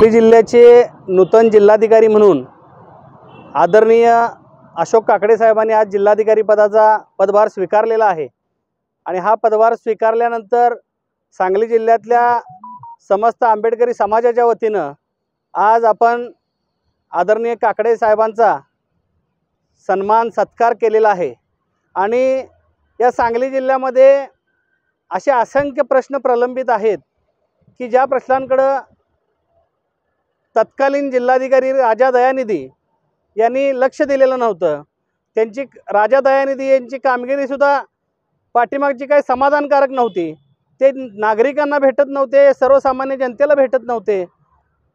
सांगली जिल्ह्याचे नूतन जिल्हाधिकारी म्हणून आदरणीय अशोक काकडे साहेबांनी आज जिल्हाधिकारी पदाचा पदभार स्वीकारलेला आहे। आणि हा पदभार स्वीकारल्यानंतर सांगली जिल्ह्यातल्या समस्त आंबेडकरी समाजाच्या वतीनं आज आपण आदरणीय काकडे साहेबांचा सन्मान सत्कार केलेला आहे। आणि या सांगली जिल्ह्यामध्ये असे असंख्य प्रश्न प्रलंबित आहेत की ज्या प्रश्नांकडे तत्कालीन जिल्हाधिकारी राजा दयानिधी यांनी लक्ष दिलेलं नव्हतं। त्यांची राजा दयानिधी यांची कामगिरीसुद्धा पाठीमागची काही समाधानकारक नव्हती। ते नागरिकांना भेटत नव्हते, सर्वसामान्य जनतेला भेटत नव्हते,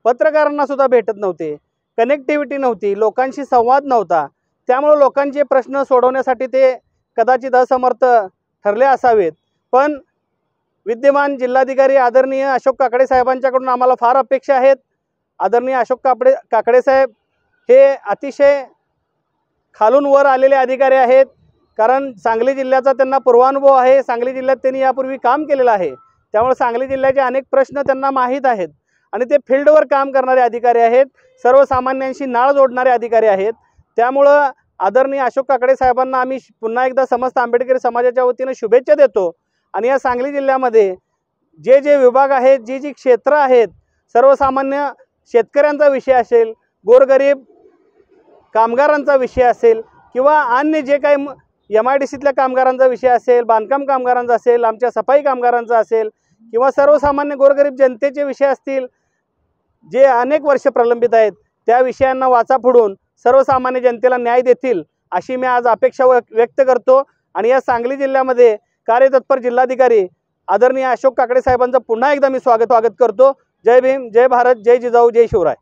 पत्रकारांना सुद्धा भेटत नव्हते, कनेक्टिव्हिटी नव्हती, लोकांशी संवाद नव्हता। त्यामुळे लोकांचे प्रश्न सोडवण्यासाठी ते कदाचित असमर्थ ठरले असावेत। पण विद्यमान जिल्हाधिकारी आदरणीय अशोक काकडे साहेबांच्याकडून आम्हाला फार अपेक्षा आहेत। आदरणीय अशोक काकडे साहेब हे अतिशय खालून वर आलेले अधिकारी आहेत, कारण सांगली जिल्ह्याचा त्यांना पूर्वानुभव आहे। सांगली जिल्ह्यात त्यांनी यापूर्वी काम केलेलं आहे, त्यामुळे सांगली जिल्ह्याचे अनेक प्रश्न त्यांना माहीत आहेत आणि ते फील्डवर काम करणारे अधिकारी आहेत, सर्वसामान्यांशी नाळ जोडणारे अधिकारी आहेत। त्यामुळे आदरणीय अशोक काकडे साहेबांना आम्ही पुन्हा एकदा समस्त आंबेडकरी समाजाच्या वतीने शुभेच्छा देतो। आणि या सांगली जिल्ह्यामध्ये जे जे विभाग आहेत, जी जी क्षेत्र आहेत, सर्वसामान्य शेतकऱ्यांचा विषय असेल, गोरगरीब कामगारांचा विषय असेल, किंवा अन्य जे काही MIDCतल्या कामगारांचा विषय असेल, बांधकाम कामगारांचा असेल, आमच्या सफाई कामगारांचा असेल, किंवा सर्वसामान्य गोरगरीब जनतेचे विषय असतील, जे अनेक वर्ष प्रलंबित आहेत, त्या विषयांना वाचा फोडून सर्वसामान्य जनतेला न्याय देतील अशी मी आज अपेक्षा व्यक्त करतो। आणि या सांगली जिल्ह्यामध्ये कार्यतत्पर जिल्हाधिकारी आदरणीय अशोक काकडे साहेबांचं पुन्हा एकदा मी स्वागत करतो। जय भीम, जय भारत, जय जिजाऊ, जय शिवराय।